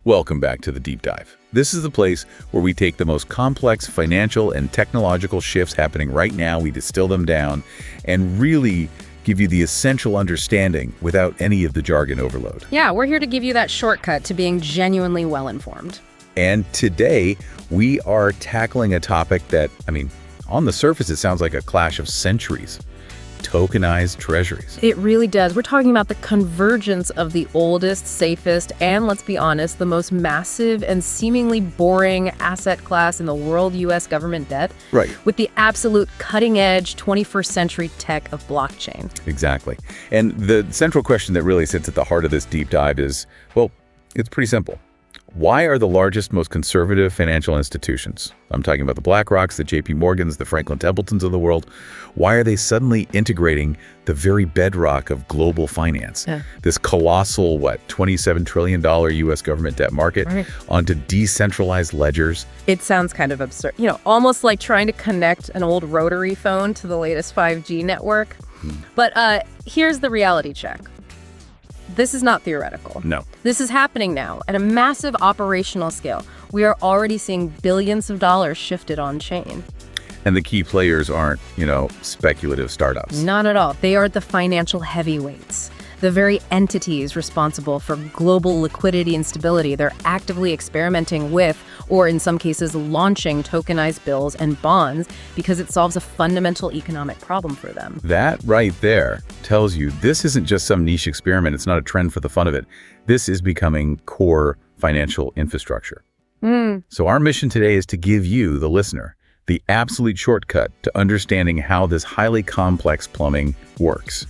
Welcome back to the Deep Dive. This is the place where we take the most complex financial and technological shifts happening right now, we distill them down, and really give you the essential understanding without any of the jargon overload. Yeah, we're here to give you that shortcut to being genuinely well-informed. And today, we are tackling a topic that, on the surface, it sounds like a clash of centuries. Tokenized treasuries. It really does. We're talking about the convergence of the oldest, safest, and let's be honest, the most massive and seemingly boring asset class in the world, U.S. government debt. Right. With the absolute cutting-edge 21st century tech of blockchain. Exactly. And the central question that really sits at the heart of this deep dive is, well, it's pretty simple. Why are the largest, most conservative financial institutions, I'm talking about the BlackRocks, the JP Morgans, the Franklin Templetons of the world, why are they suddenly integrating the very bedrock of global finance, this colossal, $27 trillion U.S. government debt market, onto decentralized ledgers? It sounds kind of absurd. Almost like trying to connect an old rotary phone to the latest 5G network. But here's the reality check. This is not theoretical. No. This is happening now at a massive operational scale. We are already seeing billions of dollars shifted on-chain. And the key players aren't, speculative startups. Not at all. They are the financial heavyweights, the very entities responsible for global liquidity and stability. They're actively experimenting with, or in some cases, launching tokenized bills and bonds because it solves a fundamental economic problem for them. That right there tells you this isn't just some niche experiment. It's not a trend for the fun of it. This is becoming core financial infrastructure. So our mission today is to give you, the listener, the absolute shortcut to understanding how this highly complex plumbing works.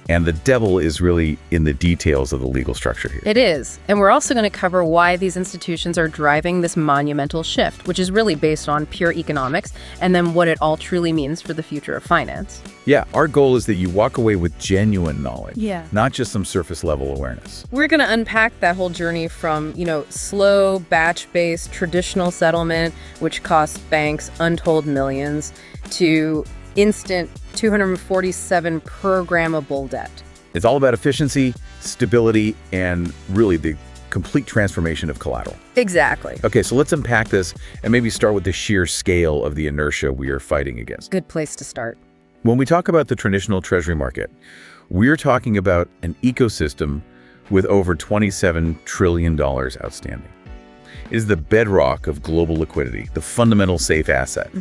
And the devil is really in the details of the legal structure here. It is. And we're also going to cover why these institutions are driving this monumental shift, which is really based on pure economics, and then what it all truly means for the future of finance. Yeah, our goal is that you walk away with genuine knowledge, not just some surface level awareness. We're going to unpack that whole journey from, slow, batch-based, traditional settlement, which costs banks untold millions, to instant 247 programmable debt. It's all about efficiency, stability, and really the complete transformation of collateral. Exactly. Okay, so let's unpack this and maybe start with the sheer scale of the inertia we are fighting against. Good place to start. When we talk about the traditional treasury market, we're talking about an ecosystem with over $27 trillion outstanding. It is the bedrock of global liquidity, the fundamental safe asset.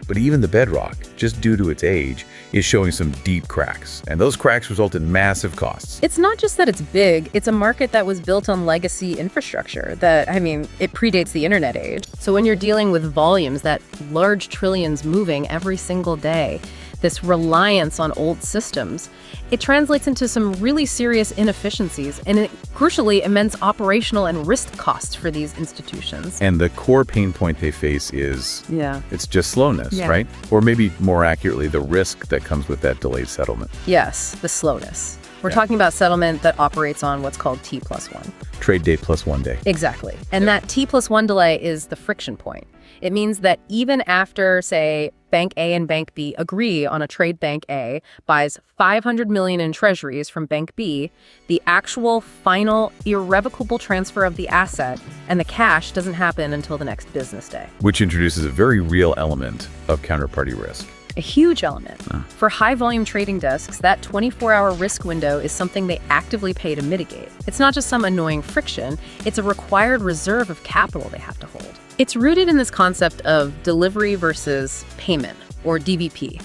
But even the bedrock, just due to its age, is showing some deep cracks. And those cracks result in massive costs. It's not just that it's big, it's a market that was built on legacy infrastructure that, it predates the internet age. So when you're dealing with volumes, that large trillions moving every single day, this reliance on old systems, it translates into some really serious inefficiencies and, crucially, immense operational and risk costs for these institutions. And the core pain point they face is, it's just slowness, right? Or maybe more accurately, the risk that comes with that delayed settlement. Yes, the slowness. We're talking about settlement that operates on what's called T+1. Trade day plus 1 day. Exactly. And that T+1 delay is the friction point. It means that even after, say, Bank A and Bank B agree on a trade, Bank A buys $500 million in treasuries from Bank B, the actual final irrevocable transfer of the asset and the cash doesn't happen until the next business day. Which introduces a very real element of counterparty risk. A huge element. For high-volume trading desks, that 24-hour risk window is something they actively pay to mitigate. It's not just some annoying friction, it's a required reserve of capital they have to hold. It's rooted in this concept of delivery versus payment, or DVP.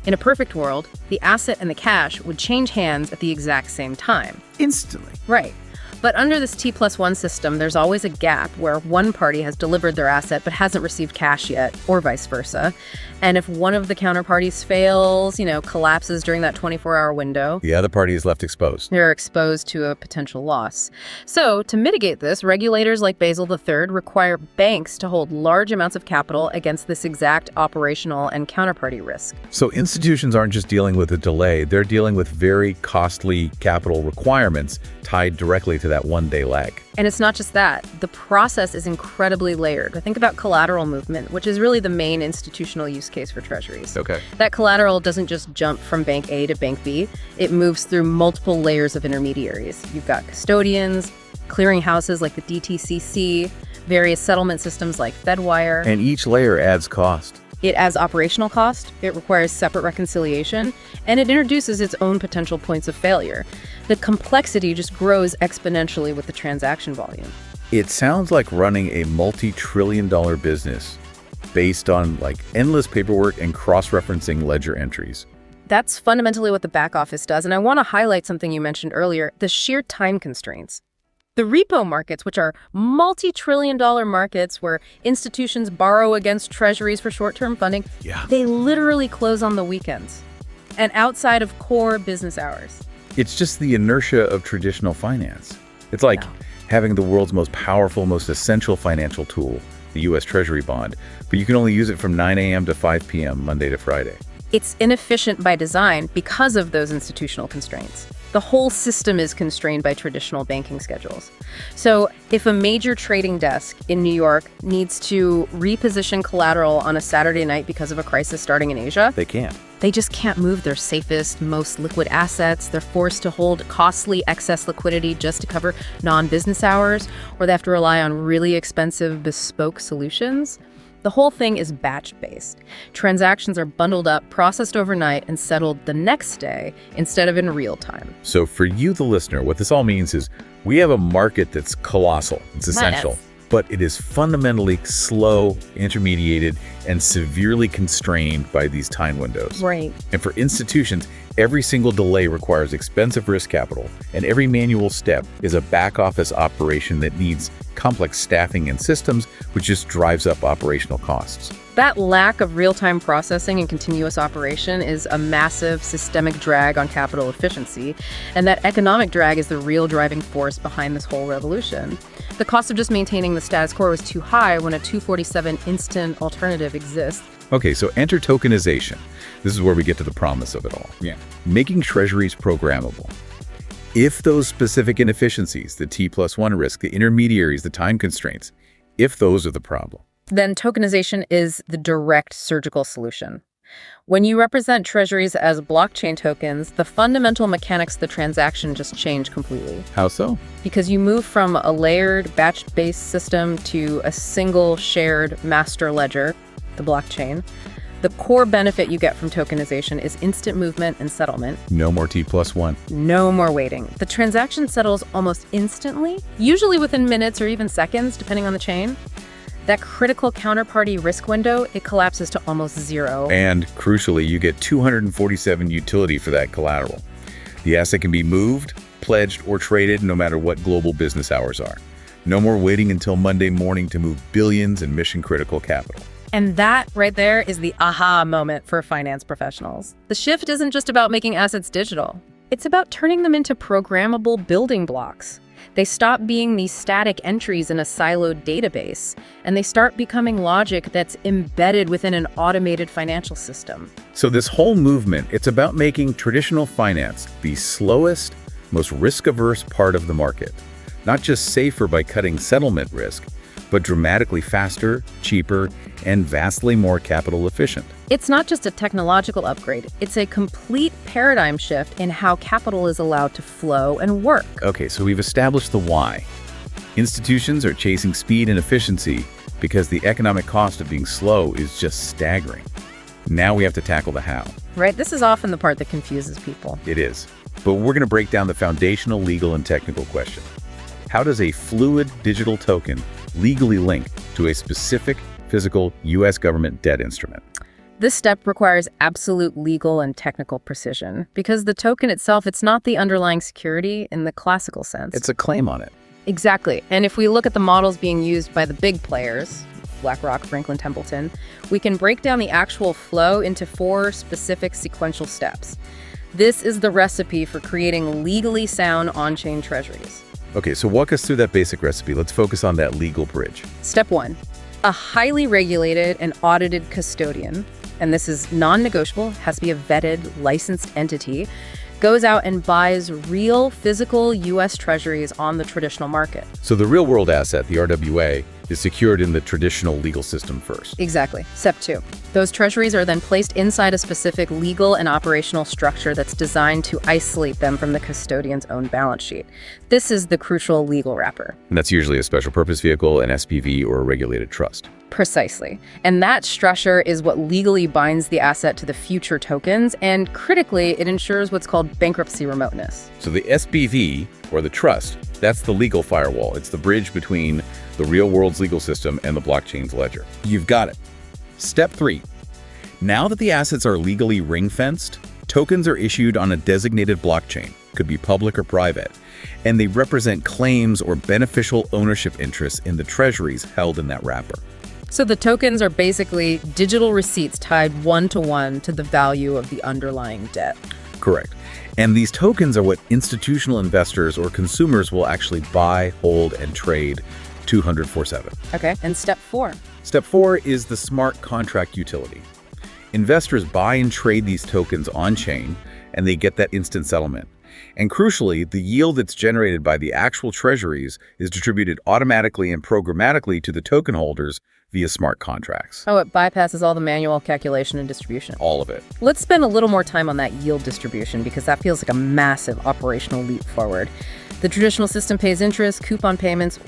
In a perfect world, the asset and the cash would change hands at the exact same time. Instantly. Right. But under this T+1 system, there's always a gap where one party has delivered their asset but hasn't received cash yet, or vice versa. And if one of the counterparties fails, collapses during that 24-hour window, the other party is left exposed. They're exposed to a potential loss. So to mitigate this, regulators like Basel III require banks to hold large amounts of capital against this exact operational and counterparty risk. So institutions aren't just dealing with a delay, they're dealing with very costly capital requirements tied directly to that one-day lag. And it's not just that. The process is incredibly layered. Think about collateral movement, which is really the main institutional use case for treasuries. Okay. That collateral doesn't just jump from Bank A to Bank B. It moves through multiple layers of intermediaries. You've got custodians, clearinghouses like the DTCC, various settlement systems like Fedwire. And each layer adds cost. It adds operational cost, it requires separate reconciliation, and it introduces its own potential points of failure. The complexity just grows exponentially with the transaction volume. It sounds like running a multi-trillion-dollar business based on endless paperwork and cross-referencing ledger entries. That's fundamentally what the back office does, and I want to highlight something you mentioned earlier, the sheer time constraints. The repo markets, which are multi-trillion-dollar markets where institutions borrow against treasuries for short-term funding, they literally close on the weekends and outside of core business hours. It's just the inertia of traditional finance. It's like having the world's most powerful, most essential financial tool, the U.S. Treasury bond, but you can only use it from 9 a.m. to 5 p.m., Monday to Friday. It's inefficient by design because of those institutional constraints. The whole system is constrained by traditional banking schedules. So if a major trading desk in New York needs to reposition collateral on a Saturday night because of a crisis starting in Asia, They can't. they just can't move their safest, most liquid assets. They're forced to hold costly excess liquidity just to cover non-business hours, or they have to rely on really expensive bespoke solutions. The whole thing is batch-based. Transactions are bundled up, processed overnight, and settled the next day instead of in real time. So for you, the listener, what this all means is we have a market that's colossal. It's essential. But it is fundamentally slow, intermediated, and severely constrained by these time windows. Right. And for institutions, every single delay requires expensive risk capital, and every manual step is a back office operation that needs complex staffing and systems, which just drives up operational costs. That lack of real-time processing and continuous operation is a massive systemic drag on capital efficiency, and that economic drag is the real driving force behind this whole revolution. The cost of just maintaining the status quo is too high when a 247 instant alternative exists. Okay, so enter tokenization. This is where we get to the promise of it all. Making treasuries programmable. If those specific inefficiencies, the T+1 risk, the intermediaries, the time constraints, if those are the problem, then tokenization is the direct surgical solution. When you represent treasuries as blockchain tokens, the fundamental mechanics of the transaction just change completely. how so? Because you move from a layered, batch-based system to a single shared master ledger, the blockchain. The core benefit you get from tokenization is instant movement and settlement. No more T+1. No more waiting. The transaction settles almost instantly, usually within minutes or even seconds, depending on the chain. That critical counterparty risk window, it collapses to almost zero. And crucially, you get 247 utility for that collateral. The asset can be moved, pledged, or traded no matter what global business hours are. No more waiting until Monday morning to move billions in mission-critical capital. And that right there is the aha moment for finance professionals. The shift isn't just about making assets digital. It's about turning them into programmable building blocks. They stop being these static entries in a siloed database, and they start becoming logic that's embedded within an automated financial system. So this whole movement, it's about making traditional finance the slowest, most risk-averse part of the market. Not just safer by cutting settlement risk, but dramatically faster, cheaper, and vastly more capital efficient. It's not just a technological upgrade, it's a complete paradigm shift in how capital is allowed to flow and work. Okay, so we've established the why. Institutions are chasing speed and efficiency because the economic cost of being slow is just staggering. Now we have to tackle the how. Right? This is often the part that confuses people. It is. But we're going to break down the foundational legal and technical question. How does a fluid digital token legally link to a specific physical U.S. government debt instrument? This step requires absolute legal and technical precision because the token itself, it's not the underlying security in the classical sense. It's a claim on it. Exactly. And if we look at the models being used by the big players, BlackRock, Franklin Templeton, we can break down the actual flow into 4 specific sequential steps. This is the recipe for creating legally sound on-chain treasuries. Okay, so walk us through that basic recipe. Let's focus on that legal bridge. Step 1, a highly regulated and audited custodian, and this is non-negotiable, has to be a vetted, licensed entity, goes out and buys real physical U.S. Treasuries on the traditional market. So the real-world asset, the RWA, is secured in the traditional legal system first. Exactly. Step 2. Those treasuries are then placed inside a specific legal and operational structure that's designed to isolate them from the custodian's own balance sheet. This is the crucial legal wrapper. And that's usually a special purpose vehicle, an SPV, or a regulated trust. Precisely. And that structure is what legally binds the asset to the future tokens, and critically, it ensures what's called bankruptcy remoteness. So the SPV, or the trust, that's the legal firewall. It's the bridge between the real world's legal system and the blockchain's ledger. You've got it. Step 3. Now that the assets are legally ring-fenced, tokens are issued on a designated blockchain, could be public or private, and they represent claims or beneficial ownership interests in the treasuries held in that wrapper. So the tokens are basically digital receipts tied one-to-one to the value of the underlying debt. Correct. And these tokens are what institutional investors or consumers will actually buy, hold, and trade 24/7. Okay, and step 4. Step 4 is the smart contract utility. Investors buy and trade these tokens on-chain, and they get that instant settlement. And crucially, the yield that's generated by the actual treasuries is distributed automatically and programmatically to the token holders via smart contracts. Oh, it bypasses all the manual calculation and distribution. All of it. Let's spend a little more time on that yield distribution because that feels like a massive operational leap forward. The traditional system pays interest, coupon payments,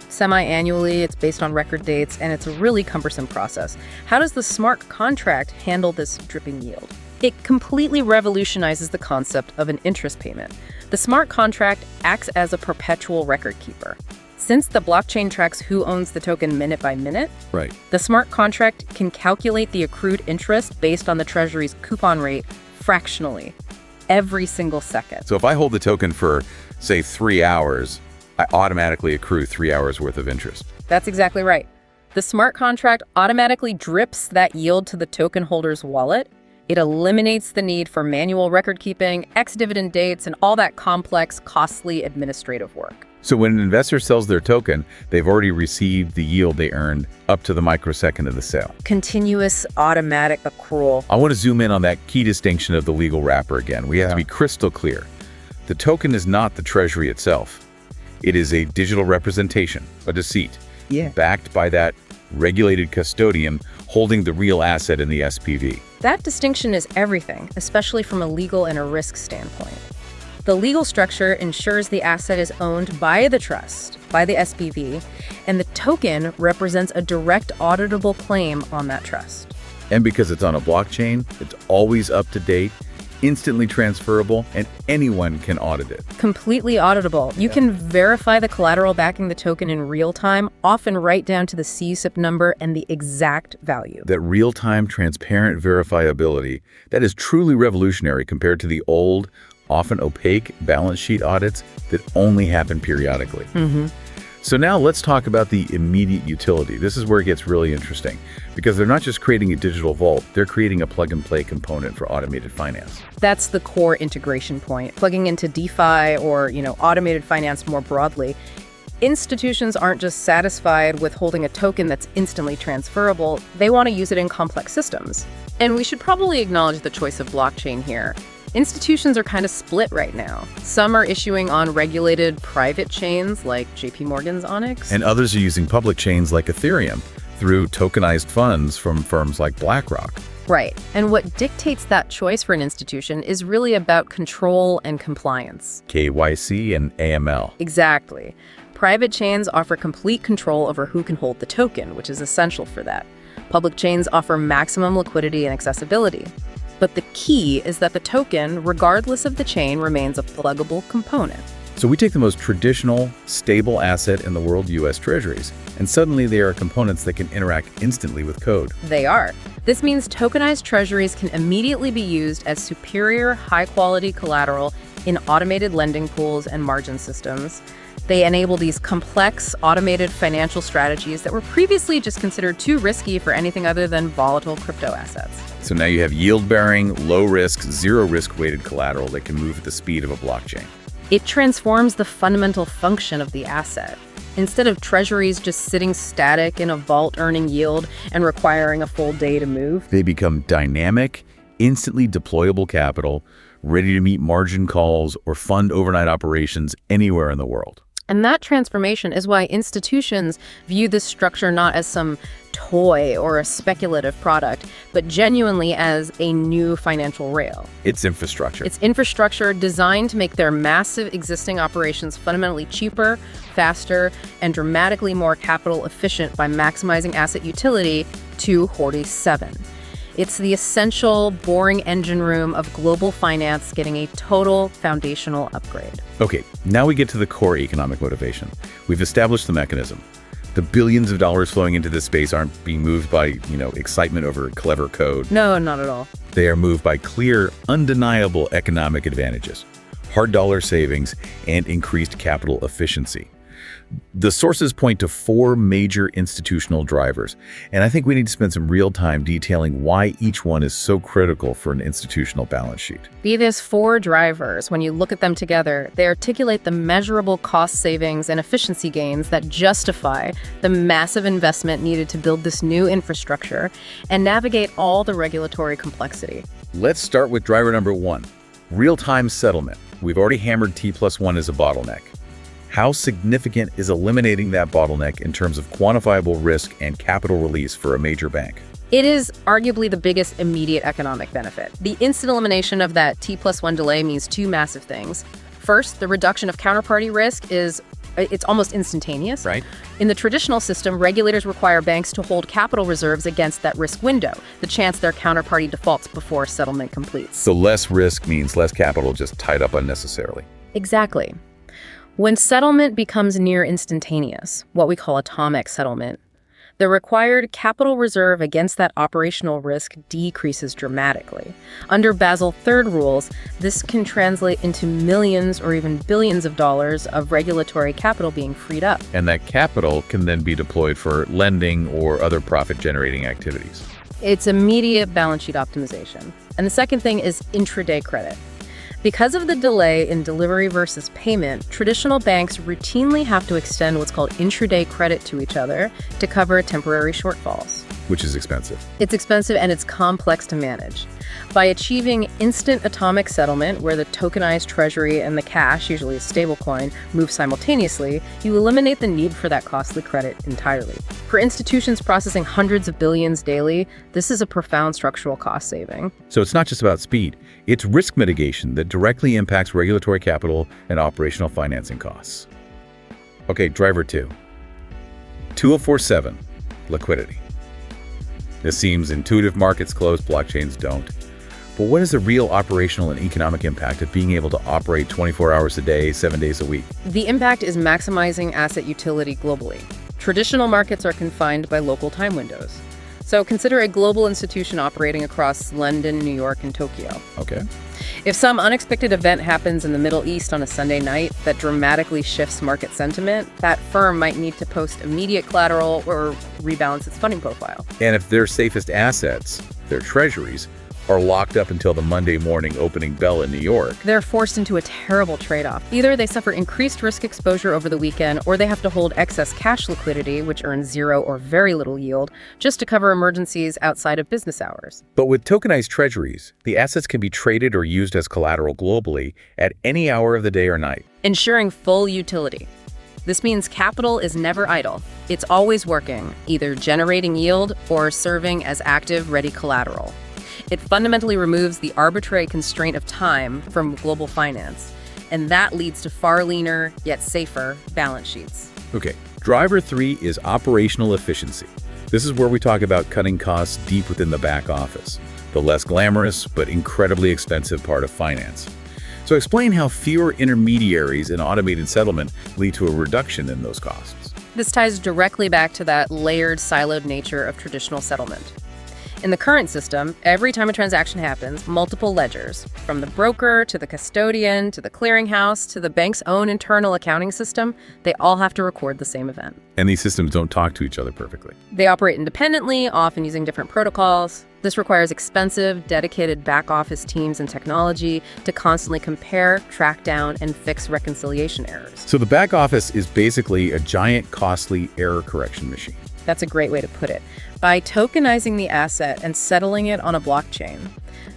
semi-annually, it's based on record dates, and it's a really cumbersome process. How does the smart contract handle this dripping yield? It completely revolutionizes the concept of an interest payment. The smart contract acts as a perpetual record keeper. Since the blockchain tracks who owns the token minute by minute, Right. the smart contract can calculate the accrued interest based on the treasury's coupon rate fractionally, every single second. So if I hold the token for, say, 3 hours, I automatically accrue 3 hours worth of interest. That's exactly right. The smart contract automatically drips that yield to the token holder's wallet. It eliminates the need for manual record keeping, ex-dividend dates, and all that complex, costly administrative work. So when an investor sells their token, they've already received the yield they earned up to the microsecond of the sale. Continuous automatic accrual. I want to zoom in on that key distinction of the legal wrapper again. We have to be crystal clear. The token is not the treasury itself. It is a digital representation, a deceit, backed by that regulated custodian holding the real asset in the SPV. That distinction is everything, especially from a legal and a risk standpoint. The legal structure ensures the asset is owned by the trust, by the SPV, and the token represents a direct auditable claim on that trust. And because it's on a blockchain, it's always up to date, instantly transferable, and anyone can audit it. Completely auditable. You can verify the collateral backing the token in real time, often right down to the CUSIP number and the exact value. That real-time, transparent verifiability, that is truly revolutionary compared to the old, often opaque balance sheet audits that only happen periodically. So now let's talk about the immediate utility. This is where it gets really interesting because they're not just creating a digital vault, they're creating a plug-and-play component for automated finance. That's the core integration point. Plugging into DeFi or, automated finance more broadly, institutions aren't just satisfied with holding a token that's instantly transferable. They want to use it in complex systems. And we should probably acknowledge the choice of blockchain here. Institutions are kind of split right now. Some are issuing on regulated private chains like JP Morgan's Onyx. And others are using public chains like Ethereum through tokenized funds from firms like BlackRock. Right. And what dictates that choice for an institution is really about control and compliance. KYC and AML. Exactly. Private chains offer complete control over who can hold the token, which is essential for that. Public chains offer maximum liquidity and accessibility. But the key is that the token, regardless of the chain, remains a pluggable component. So we take the most traditional, stable asset in the world, U.S. Treasuries, and suddenly they are components that can interact instantly with code. They are. This means tokenized treasuries can immediately be used as superior, high-quality collateral in automated lending pools and margin systems. They enable these complex, automated financial strategies that were previously just considered too risky for anything other than volatile crypto assets. So now you have yield-bearing, low-risk, zero-risk-weighted collateral that can move at the speed of a blockchain. It transforms the fundamental function of the asset. Instead of treasuries just sitting static in a vault earning yield and requiring a full day to move, They become dynamic, instantly deployable capital, ready to meet margin calls or fund overnight operations anywhere in the world. And that transformation is why institutions view this structure not as some toy or a speculative product, but genuinely as a new financial rail. It's infrastructure. It's infrastructure designed to make their massive existing operations fundamentally cheaper, faster, and dramatically more capital efficient by maximizing asset utility to 47. It's the essential, boring engine room of global finance getting a total foundational upgrade. Okay, now we get to the core economic motivation. We've established the mechanism. The billions of dollars flowing into this space aren't being moved by, excitement over clever code. No, not at all. They are moved by clear, undeniable economic advantages, hard dollar savings, and increased capital efficiency. The sources point to 4 major institutional drivers, and I think we need to spend some real time detailing why each one is so critical for an institutional balance sheet. These 4 drivers, when you look at them together, they articulate the measurable cost savings and efficiency gains that justify the massive investment needed to build this new infrastructure and navigate all the regulatory complexity. Let's start with driver number 1, real-time settlement. We've already hammered T+1 as a bottleneck. How significant is eliminating that bottleneck in terms of quantifiable risk and capital release for a major bank? It is arguably the biggest immediate economic benefit. The instant elimination of that T+1 delay means 2 massive things. First, the reduction of counterparty risk it's almost instantaneous. Right. In the traditional system, regulators require banks to hold capital reserves against that risk window, the chance their counterparty defaults before settlement completes. So less risk means less capital just tied up unnecessarily. Exactly. When settlement becomes near instantaneous, what we call atomic settlement, the required capital reserve against that operational risk decreases dramatically. Under Basel III rules, this can translate into millions or even billions of dollars of regulatory capital being freed up. And that capital can then be deployed for lending or other profit-generating activities. It's immediate balance sheet optimization. And the second thing is intraday credit. Because of the delay in delivery versus payment, traditional banks routinely have to extend what's called intraday credit to each other to cover temporary shortfalls. Which is expensive. It's expensive and it's complex to manage. By achieving instant atomic settlement, where the tokenized treasury and the cash, usually a stablecoin, move simultaneously, you eliminate the need for that costly credit entirely. For institutions processing hundreds of billions daily, this is a profound structural cost saving. So it's not just about speed. It's risk mitigation that directly impacts regulatory capital and operational financing costs. Okay, driver 2. 2047, liquidity. This seems intuitive. Markets close, blockchains don't. But what is the real operational and economic impact of being able to operate 24 hours a day, 7 days a week? The impact is maximizing asset utility globally. Traditional markets are confined by local time windows. So consider a global institution operating across London, New York, and Tokyo. Okay. If some unexpected event happens in the Middle East on a Sunday night that dramatically shifts market sentiment, that firm might need to post immediate collateral or rebalance its funding profile. And if their safest assets, their treasuries, are locked up until the Monday morning opening bell in New York, they're forced into a terrible trade-off. Either they suffer increased risk exposure over the weekend, or they have to hold excess cash liquidity, which earns 0 or very little yield, just to cover emergencies outside of business hours. But with tokenized treasuries, the assets can be traded or used as collateral globally at any hour of the day or night, ensuring full utility. This means capital is never idle. It's always working, either generating yield or serving as active, ready collateral. It fundamentally removes the arbitrary constraint of time from global finance, and that leads to far leaner, yet safer, balance sheets. Okay, driver 3 is operational efficiency. This is where we talk about cutting costs deep within the back office, the less glamorous but incredibly expensive part of finance. So explain how fewer intermediaries and automated settlement lead to a reduction in those costs. This ties directly back to that layered, siloed nature of traditional settlement. In the current system, every time a transaction happens, multiple ledgers, from the broker to the custodian to the clearinghouse to the bank's own internal accounting system, they all have to record the same event. And these systems don't talk to each other perfectly. They operate independently, often using different protocols. This requires expensive, dedicated back-office teams and technology to constantly compare, track down, and fix reconciliation errors. So the back office is basically a giant, costly error correction machine. That's a great way to put it. By tokenizing the asset and settling it on a blockchain,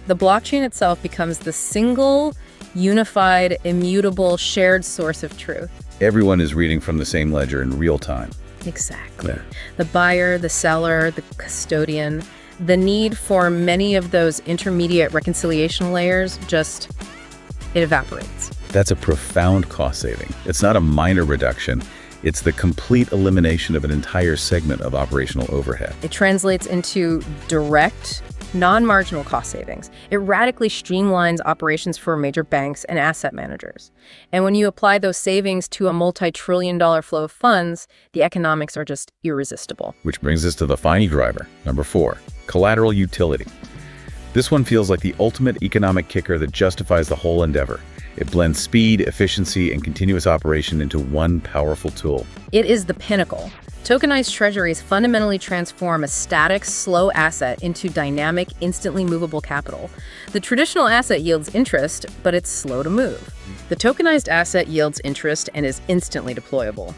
The blockchain itself becomes the single, unified, immutable, shared source of truth. Everyone is reading from the same ledger in real time. Exactly. Yeah. The buyer, the seller, the custodian, the need for many of those intermediate reconciliation layers it evaporates. That's a profound cost saving. It's not a minor reduction. It's the complete elimination of an entire segment of operational overhead. It translates into direct, non-marginal cost savings. It radically streamlines operations for major banks and asset managers. And when you apply those savings to a multi-trillion-dollar flow of funds, the economics are just irresistible. Which brings us to the final driver, number 4, collateral utility. This one feels like the ultimate economic kicker that justifies the whole endeavor. It blends speed, efficiency, and continuous operation into one powerful tool. It is the pinnacle. Tokenized treasuries fundamentally transform a static, slow asset into dynamic, instantly movable capital. The traditional asset yields interest, but it's slow to move. The tokenized asset yields interest and is instantly deployable.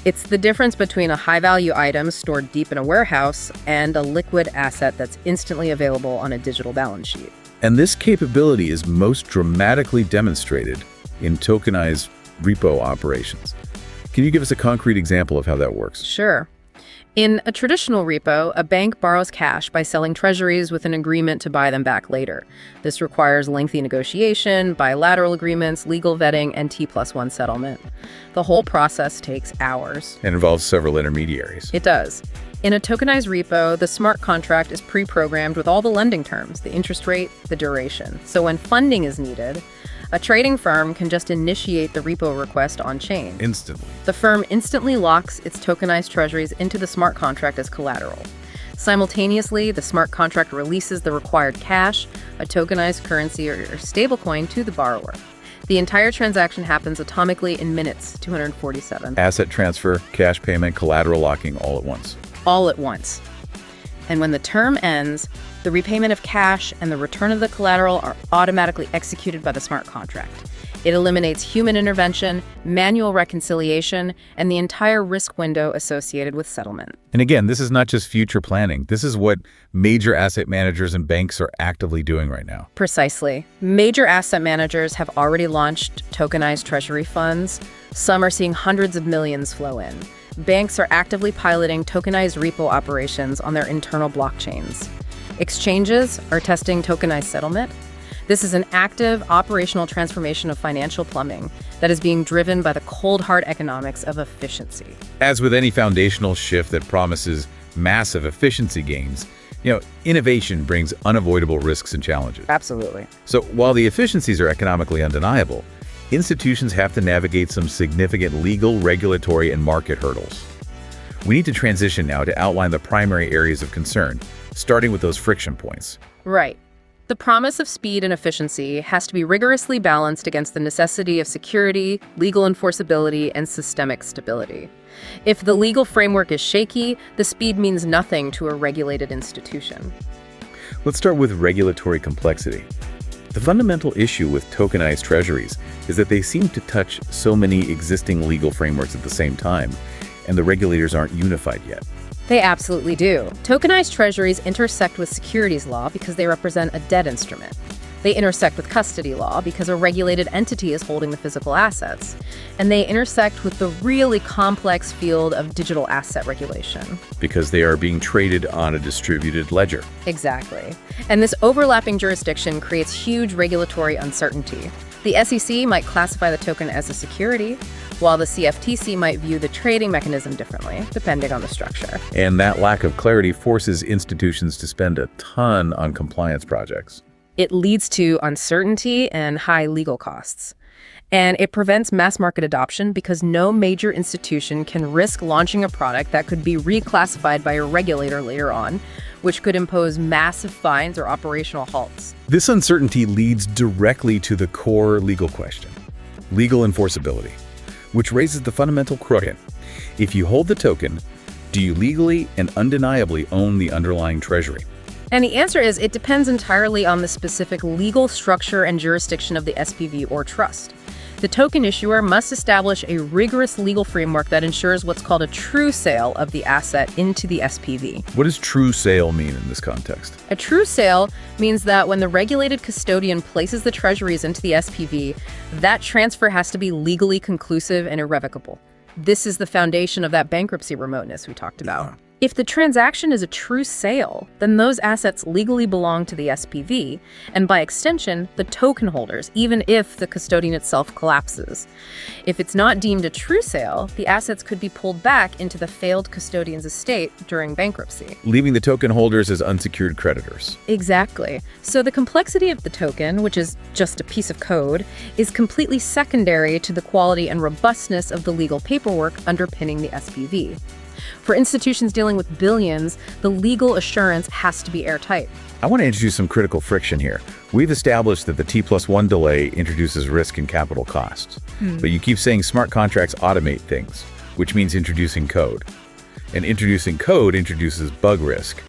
It's the difference between a high-value item stored deep in a warehouse and a liquid asset that's instantly available on a digital balance sheet. And this capability is most dramatically demonstrated in tokenized repo operations. Can you give us a concrete example of how that works? Sure. In a traditional repo, a bank borrows cash by selling treasuries with an agreement to buy them back later. This requires lengthy negotiation, bilateral agreements, legal vetting, and T+1 settlement. The whole process takes hours. And involves several intermediaries. It does. In a tokenized repo, the smart contract is pre-programmed with all the lending terms, the interest rate, the duration. So when funding is needed, a trading firm can just initiate the repo request on-chain. Instantly. The firm instantly locks its tokenized treasuries into the smart contract as collateral. Simultaneously, the smart contract releases the required cash, a tokenized currency or stablecoin, to the borrower. The entire transaction happens atomically in minutes, 247. Asset transfer, cash payment, collateral locking all at once. All at once. And when the term ends, the repayment of cash and the return of the collateral are automatically executed by the smart contract. It eliminates human intervention, manual reconciliation, and the entire risk window associated with settlement. And again, this is not just future planning. This is what major asset managers and banks are actively doing right now. Precisely. Major asset managers have already launched tokenized treasury funds. Some are seeing hundreds of millions flow in. Banks are actively piloting tokenized repo operations on their internal blockchains. Exchanges are testing tokenized settlement. This is an active operational transformation of financial plumbing that is being driven by the cold hard economics of efficiency. As with any foundational shift that promises massive efficiency gains, innovation brings unavoidable risks and challenges. Absolutely. So while the efficiencies are economically undeniable, institutions have to navigate some significant legal, regulatory, and market hurdles. We need to transition now to outline the primary areas of concern, starting with those friction points. Right. The promise of speed and efficiency has to be rigorously balanced against the necessity of security, legal enforceability, and systemic stability. If the legal framework is shaky, the speed means nothing to a regulated institution. Let's start with regulatory complexity. The fundamental issue with tokenized treasuries is that they seem to touch so many existing legal frameworks at the same time, and the regulators aren't unified yet. They absolutely do. Tokenized treasuries intersect with securities law because they represent a debt instrument. They intersect with custody law because a regulated entity is holding the physical assets. And they intersect with the really complex field of digital asset regulation. Because they are being traded on a distributed ledger. Exactly. And this overlapping jurisdiction creates huge regulatory uncertainty. The SEC might classify the token as a security, while the CFTC might view the trading mechanism differently, depending on the structure. And that lack of clarity forces institutions to spend a ton on compliance projects. It leads to uncertainty and high legal costs. And it prevents mass market adoption because no major institution can risk launching a product that could be reclassified by a regulator later on, which could impose massive fines or operational halts. This uncertainty leads directly to the core legal question, legal enforceability, which raises the fundamental question. If you hold the token, do you legally and undeniably own the underlying treasury? And the answer is it depends entirely on the specific legal structure and jurisdiction of the SPV or trust. The token issuer must establish a rigorous legal framework that ensures what's called a true sale of the asset into the SPV. What does true sale mean in this context? A true sale means that when the regulated custodian places the treasuries into the SPV, that transfer has to be legally conclusive and irrevocable. This is the foundation of that bankruptcy remoteness we talked about. If the transaction is a true sale, then those assets legally belong to the SPV, and by extension, the token holders, even if the custodian itself collapses. If it's not deemed a true sale, the assets could be pulled back into the failed custodian's estate during bankruptcy. Leaving the token holders as unsecured creditors. Exactly. So the complexity of the token, which is just a piece of code, is completely secondary to the quality and robustness of the legal paperwork underpinning the SPV. For institutions dealing with billions, the legal assurance has to be airtight. I want to introduce some critical friction here. We've established that the T+1 delay introduces risk and capital costs. But you keep saying smart contracts automate things, which means introducing code. And introducing code introduces bug risk.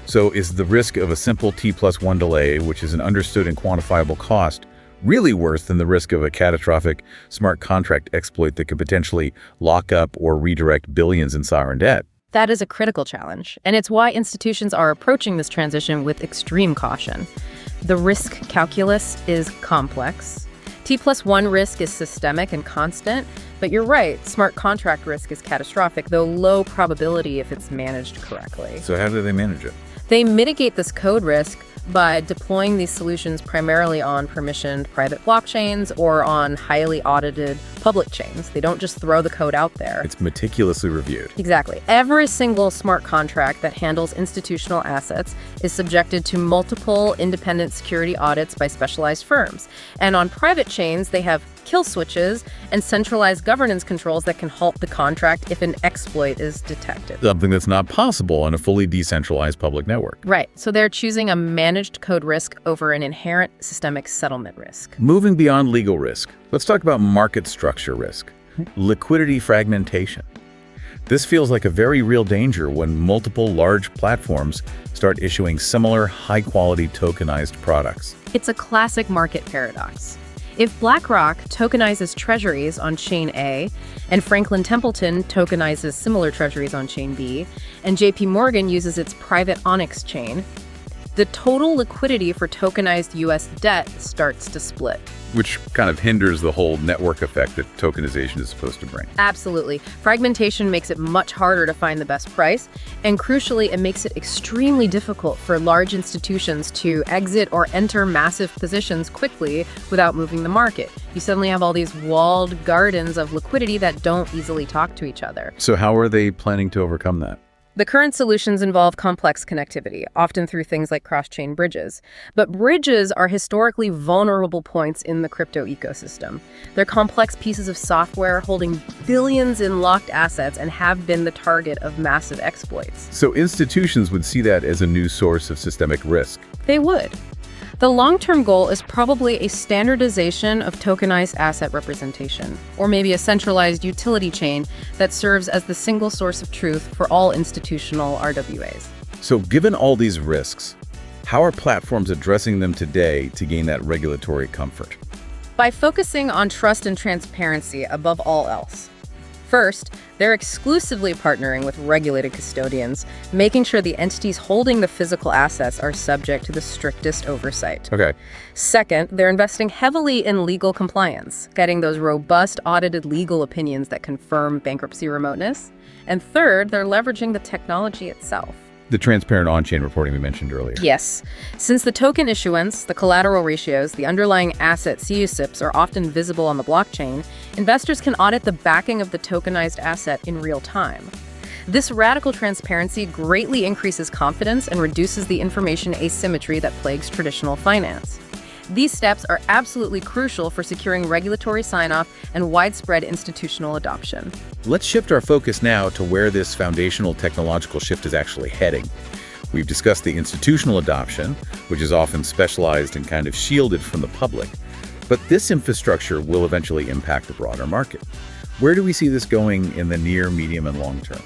So is the risk of a simple T+1 delay, which is an understood and quantifiable cost, really worse than the risk of a catastrophic smart contract exploit that could potentially lock up or redirect billions in sovereign debt? That is a critical challenge, and it's why institutions are approaching this transition with extreme caution. The risk calculus is complex. T+1 risk is systemic and constant, but you're right, smart contract risk is catastrophic, though low probability if it's managed correctly. So how do they manage it? They mitigate this code risk by deploying these solutions primarily on permissioned private blockchains or on highly audited public chains. They don't just throw the code out there. It's meticulously reviewed. Exactly. Every single smart contract that handles institutional assets is subjected to multiple independent security audits by specialized firms. And on private chains, they have kill switches and centralized governance controls that can halt the contract if an exploit is detected. Something that's not possible on a fully decentralized public network. Right. So they're choosing a managed code risk over an inherent systemic settlement risk. Moving beyond legal risk, let's talk about market structure risk. Liquidity fragmentation. This feels like a very real danger when multiple large platforms start issuing similar high-quality tokenized products. It's a classic market paradox. If BlackRock tokenizes treasuries on chain A, and Franklin Templeton tokenizes similar treasuries on chain B, and JP Morgan uses its private Onyx chain, the total liquidity for tokenized US debt starts to split. Which kind of hinders the whole network effect that tokenization is supposed to bring. Absolutely. Fragmentation makes it much harder to find the best price, and crucially, it makes it extremely difficult for large institutions to exit or enter massive positions quickly without moving the market. You suddenly have all these walled gardens of liquidity that don't easily talk to each other. So how are they planning to overcome that? The current solutions involve complex connectivity, often through things like cross-chain bridges. But bridges are historically vulnerable points in the crypto ecosystem. They're complex pieces of software holding billions in locked assets and have been the target of massive exploits. So institutions would see that as a new source of systemic risk. They would. The long-term goal is probably a standardization of tokenized asset representation, or maybe a centralized utility chain that serves as the single source of truth for all institutional RWAs. So given all these risks, how are platforms addressing them today to gain that regulatory comfort? By focusing on trust and transparency above all else. First, they're exclusively partnering with regulated custodians, making sure the entities holding the physical assets are subject to the strictest oversight. Okay. Second, they're investing heavily in legal compliance, getting those robust audited legal opinions that confirm bankruptcy remoteness. And third, they're leveraging the technology itself. The transparent on-chain reporting we mentioned earlier. Yes. Since the token issuance, the collateral ratios, the underlying asset CUSIPs are often visible on the blockchain, investors can audit the backing of the tokenized asset in real time. This radical transparency greatly increases confidence and reduces the information asymmetry that plagues traditional finance. These steps are absolutely crucial for securing regulatory sign-off and widespread institutional adoption. Let's shift our focus now to where this foundational technological shift is actually heading. We've discussed the institutional adoption, which is often specialized and kind of shielded from the public. But this infrastructure will eventually impact the broader market. Where do we see this going in the near, medium, and long term?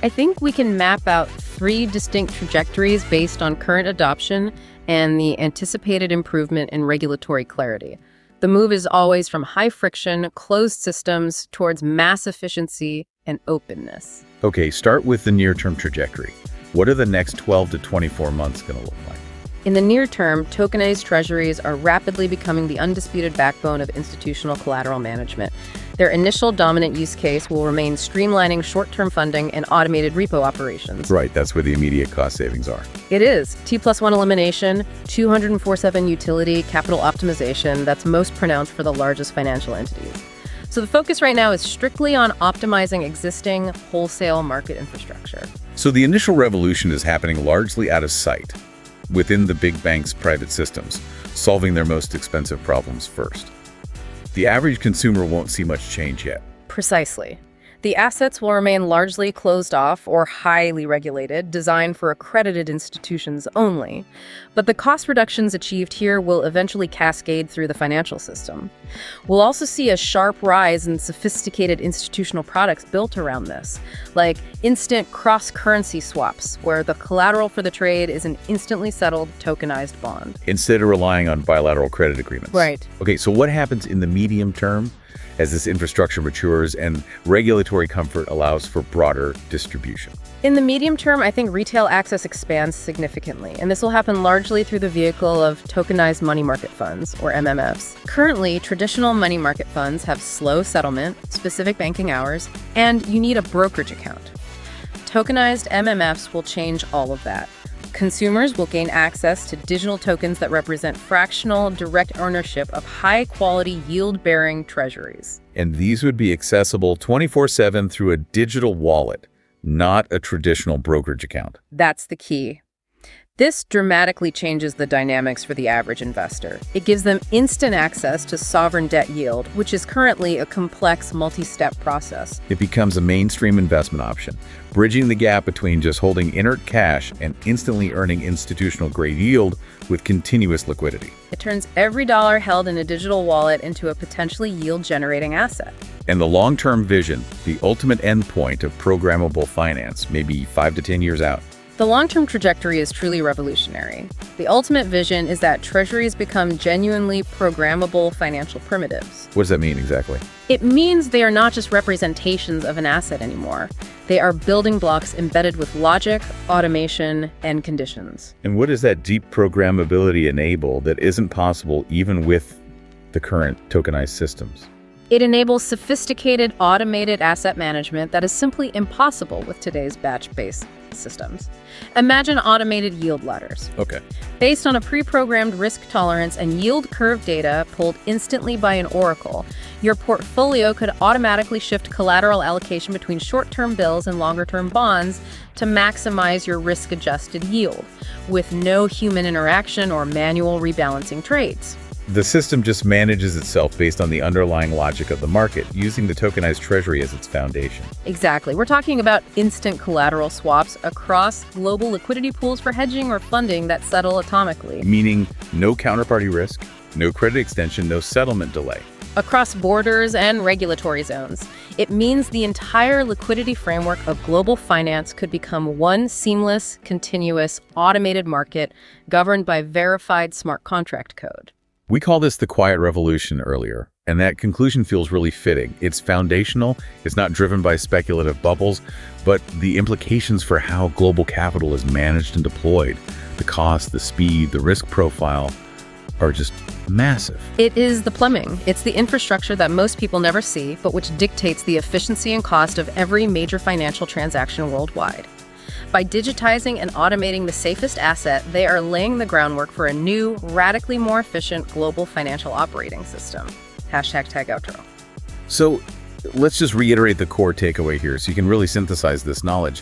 I think we can map out 3 distinct trajectories based on current adoption and the anticipated improvement in regulatory clarity. The move is always from high-friction, closed systems towards mass efficiency and openness. Okay, start with the near-term trajectory. What are the next 12 to 24 months going to look like? In the near term, tokenized treasuries are rapidly becoming the undisputed backbone of institutional collateral management. Their initial dominant use case will remain streamlining short-term funding and automated repo operations. Right, that's where the immediate cost savings are. It is. T+1 elimination, 204/7 utility, capital optimization, that's most pronounced for the largest financial entities. So the focus right now is strictly on optimizing existing wholesale market infrastructure. So the initial revolution is happening largely out of sight, within the big banks' private systems, solving their most expensive problems first. The average consumer won't see much change yet. Precisely. The assets will remain largely closed off or highly regulated, designed for accredited institutions only. But the cost reductions achieved here will eventually cascade through the financial system. We'll also see a sharp rise in sophisticated institutional products built around this, like instant cross-currency swaps, where the collateral for the trade is an instantly settled tokenized bond. Instead of relying on bilateral credit agreements. Right. Okay, so what happens in the medium term as this infrastructure matures and regulatory comfort allows for broader distribution? In the medium term, I think retail access expands significantly, and this will happen largely through the vehicle of tokenized money market funds, or MMFs. Currently, traditional money market funds have slow settlement, specific banking hours, and you need a brokerage account. Tokenized MMFs will change all of that. Consumers will gain access to digital tokens that represent fractional, direct ownership of high-quality, yield-bearing treasuries. And these would be accessible 24/7 through a digital wallet, not a traditional brokerage account. That's the key. This dramatically changes the dynamics for the average investor. It gives them instant access to sovereign debt yield, which is currently a complex multi-step process. It becomes a mainstream investment option, bridging the gap between just holding inert cash and instantly earning institutional-grade yield with continuous liquidity. It turns every dollar held in a digital wallet into a potentially yield-generating asset. And the long-term vision, the ultimate endpoint of programmable finance, maybe 5 to 10 years out. The long-term trajectory is truly revolutionary. The ultimate vision is that treasuries become genuinely programmable financial primitives. What does that mean exactly? It means they are not just representations of an asset anymore. They are building blocks embedded with logic, automation, and conditions. And what does that deep programmability enable that isn't possible even with the current tokenized systems? It enables sophisticated, automated asset management that is simply impossible with today's batch-based systems. Imagine automated yield ladders. Okay. Based on a pre-programmed risk tolerance and yield curve data pulled instantly by an oracle, your portfolio could automatically shift collateral allocation between short-term bills and longer-term bonds to maximize your risk-adjusted yield, with no human interaction or manual rebalancing trades. The system just manages itself based on the underlying logic of the market, using the tokenized treasury as its foundation. Exactly. We're talking about instant collateral swaps across global liquidity pools for hedging or funding that settle atomically. Meaning no counterparty risk, no credit extension, no settlement delay. Across borders and regulatory zones. It means the entire liquidity framework of global finance could become one seamless, continuous, automated market governed by verified smart contract code. We call this the quiet revolution earlier, and that conclusion feels really fitting. It's foundational, it's not driven by speculative bubbles, but the implications for how global capital is managed and deployed, the cost, the speed, the risk profile, are just massive. It is the plumbing. It's the infrastructure that most people never see, but which dictates the efficiency and cost of every major financial transaction worldwide. By digitizing and automating the safest asset, they are laying the groundwork for a new, radically more efficient global financial operating system. #tag outro. So let's just reiterate the core takeaway here so you can really synthesize this knowledge.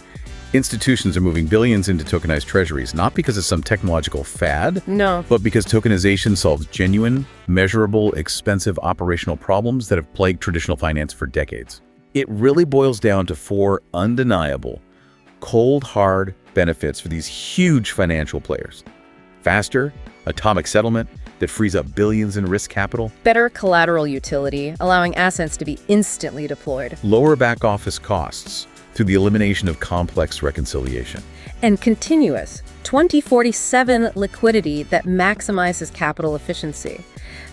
Institutions are moving billions into tokenized treasuries, not because of some technological fad, No. but because tokenization solves genuine, measurable, expensive operational problems that have plagued traditional finance for decades. It really boils down to 4 undeniable, cold, hard benefits for these huge financial players. Faster, atomic settlement that frees up billions in risk capital. Better collateral utility, allowing assets to be instantly deployed. Lower back-office costs through the elimination of complex reconciliation. And continuous, 2047 liquidity that maximizes capital efficiency.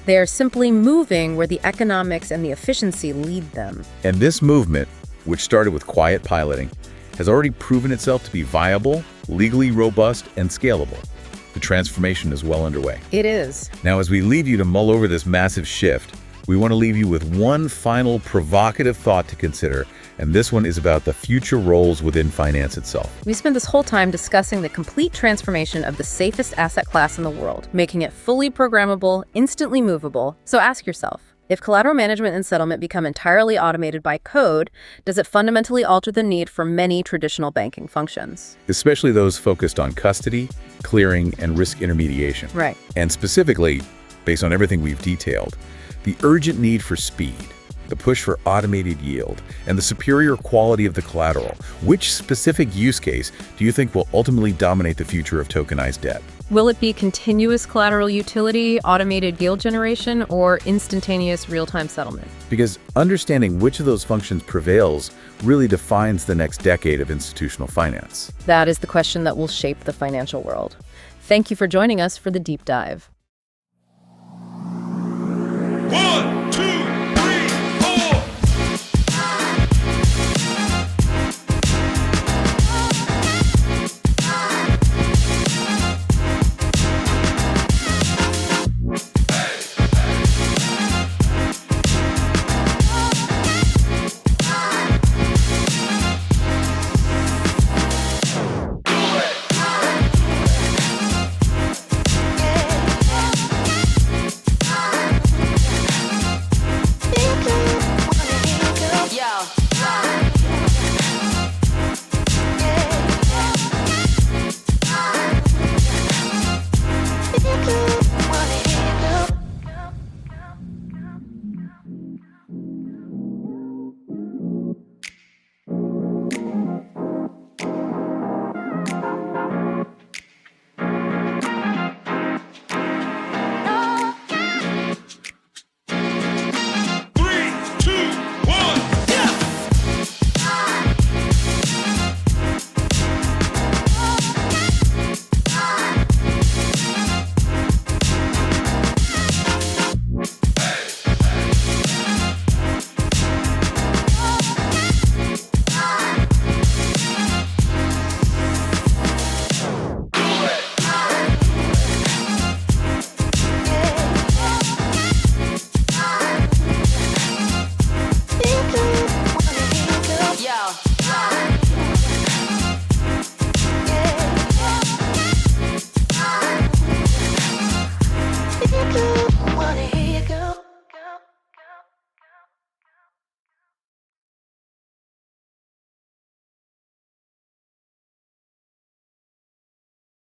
They are simply moving where the economics and the efficiency lead them. And this movement, which started with quiet piloting, has already proven itself to be viable, legally robust, and scalable. The transformation is well underway. It is. Now, as we leave you to mull over this massive shift, we want to leave you with one final provocative thought to consider, and this one is about the future roles within finance itself. We spent this whole time discussing the complete transformation of the safest asset class in the world, making it fully programmable, instantly movable. So ask yourself, if collateral management and settlement become entirely automated by code, does it fundamentally alter the need for many traditional banking functions? Especially those focused on custody, clearing, and risk intermediation. Right. And specifically, based on everything we've detailed, the urgent need for speed, the push for automated yield, and the superior quality of the collateral. Which specific use case do you think will ultimately dominate the future of tokenized debt? Will it be continuous collateral utility, automated yield generation, or instantaneous real-time settlement? Because understanding which of those functions prevails really defines the next decade of institutional finance. That is the question that will shape the financial world. Thank you for joining us for the deep dive. 1